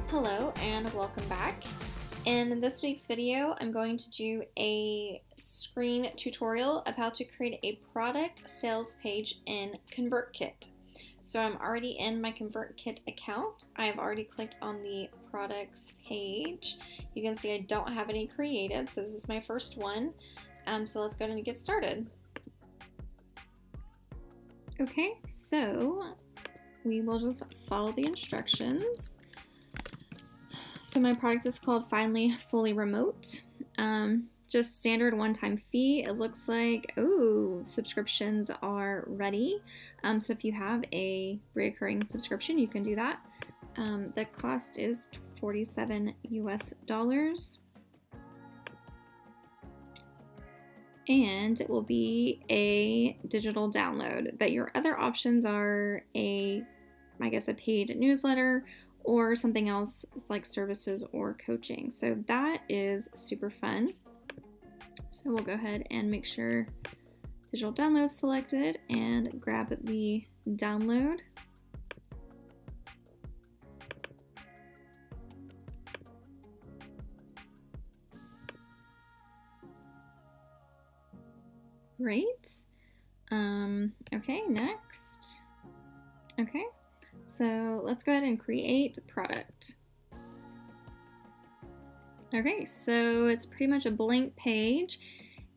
Hello and welcome back. In this week's video, I'm going to do a screen tutorial of how to create a product sales page in ConvertKit. So I'm already in my ConvertKit account. I've already clicked on the products page. You can see I don't have any created, so this is my first one. So let's go ahead and get started. Okay, so we will just follow the instructions. So my product is called Finally Fully Remote. Just standard one-time fee. It looks like, subscriptions are ready. So if you have a recurring subscription, you can do that. The cost is $47 US. And it will be a digital download. But your other options are a paid newsletter or something else like services or coaching. So that is super fun. So we'll go ahead and make sure digital download is selected and grab the download. Great. Okay, next. Okay. So let's go ahead and create product. Okay, so it's pretty much a blank page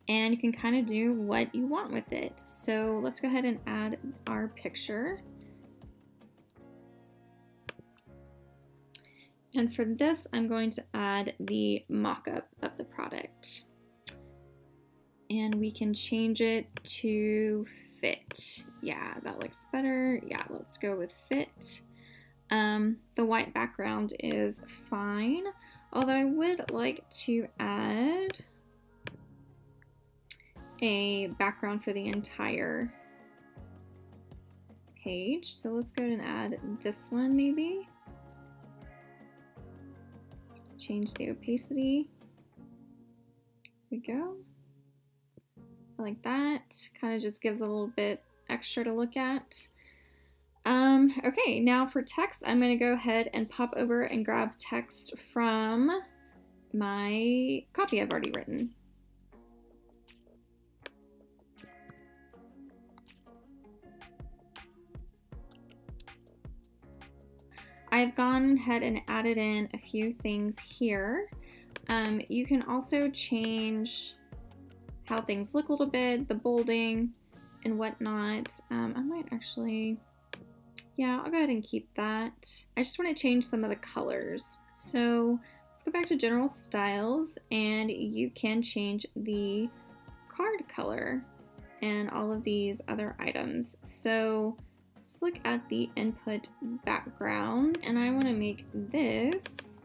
and you can kind of do what you want with it. So let's go ahead and add our picture. And for this, I'm going to add the mock-up of the product. And we can change it to fit. Yeah, that looks better. Yeah, let's go with fit. The white background is fine, although I would like to add a background for the entire page. So let's go ahead and add this one maybe. Change the opacity. There we go. I like that. Kind of just gives a little bit extra to look at. Okay, now for text, I'm going to go ahead and pop over and grab text from my copy I've already written. I've gone ahead and added in a few things here. You can also change how things look a little bit, the bolding and whatnot. I might actually, I'll go ahead and keep that. I just want to change some of the colors. So let's go back to general styles and you can change the card color and all of these other items. So let's look at the input background and I want to make this,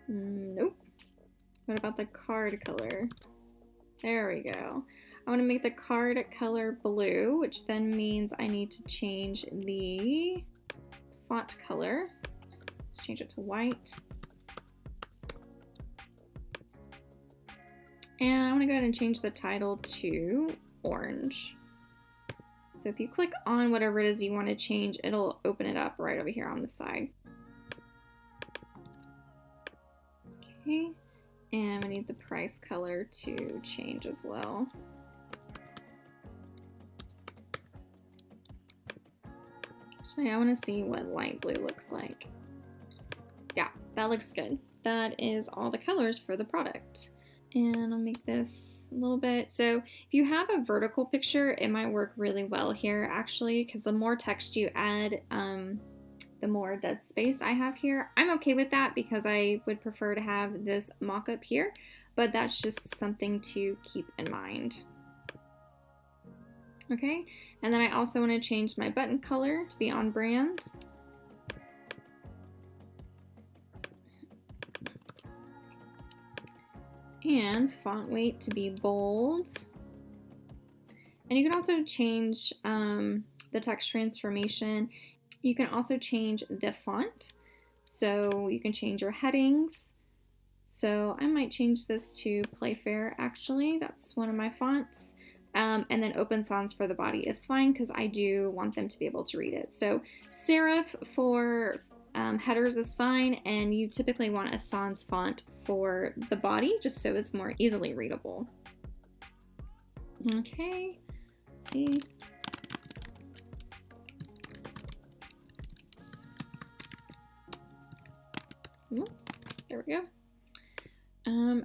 nope. What about the card color? There we go. I want to make the card color blue, which then means I need to change the font color. Let's change it to white. And I want to go ahead and change the title to orange. So if you click on whatever it is you want to change, it'll open it up right over here on the side. Okay. And we need the price color to change as well. Actually, I want to see what light blue looks like. Yeah, that looks good. That is all the colors for the product. And I'll make this a little bit. So if you have a vertical picture, it might work really well here actually, because the more text you add, the more dead space I have here. I'm okay with that because I would prefer to have this mock-up here, but that's just something to keep in mind. Okay, and then I also want to change my button color to be on brand. And font weight to be bold. And you can also change the text transformation. You can also change the font. So you can change your headings. So I might change this to Playfair actually. That's one of my fonts. And then open sans for the body is fine because I do want them to be able to read it. So serif for headers is fine, and you typically want a sans font for the body just so it's more easily readable. Okay, let's see. Oops, there we go.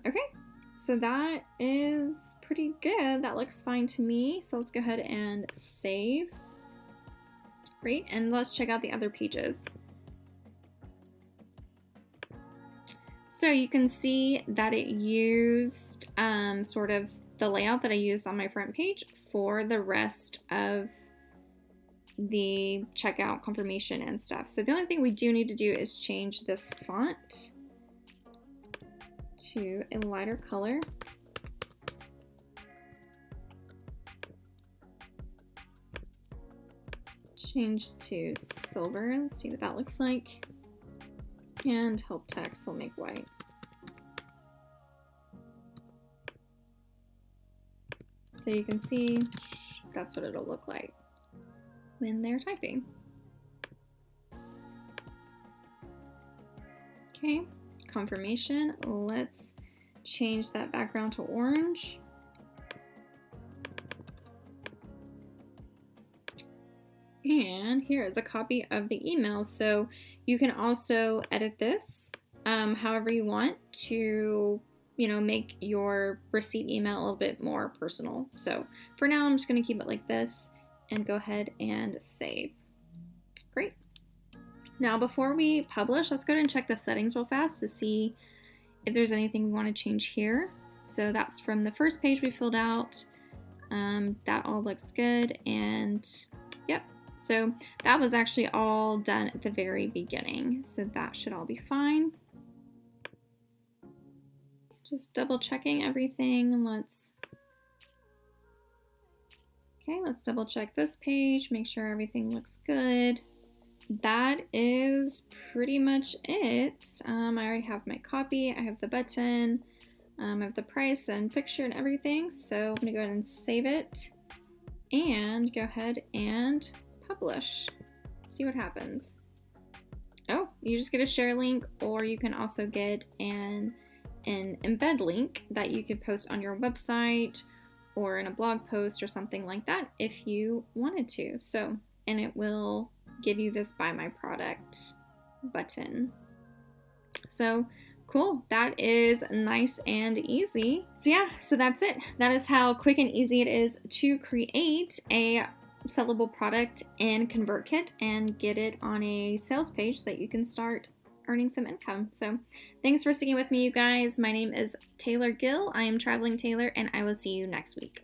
Okay, so that is pretty good. That looks fine to me. So let's go ahead and save. Great, and let's check out the other pages. So you can see that it used sort of the layout that I used on my front page for the rest of the checkout confirmation and stuff. So the only thing we do need to do is change this font to a lighter color. Change to silver. Let's see what that looks like. And help text will make white. So you can see that's what it'll look like when they're typing. Okay, confirmation. Let's change that background to orange. And here is a copy of the email. So you can also edit this however you want to, you know, make your receipt email a little bit more personal. So for now, I'm just going to keep it like this and go ahead and save. Great. Now, before we publish, let's go ahead and check the settings real fast to see if there's anything we want to change here. So that's from the first page we filled out. That all looks good. And yep. So that was actually all done at the very beginning. So that should all be fine. Just double checking everything. Let's double check this page, make sure everything looks good. That is pretty much it. I already have my copy, I have the button, I have the price and picture and everything. So I'm gonna go ahead and save it and go ahead and publish. See what happens. Oh, you just get a share link, or you can also get an embed link that you could post on your website or in a blog post or something like that if you wanted to. So, and it will give you this buy my product button. So cool, that is nice and easy. So yeah, so that's it. That is how quick and easy it is to create a sellable product in ConvertKit and get it on a sales page so that you can start earning some income. So thanks for sticking with me, you guys. My name is Taylor Gill. I am Traveling Taylor, and I will see you next week.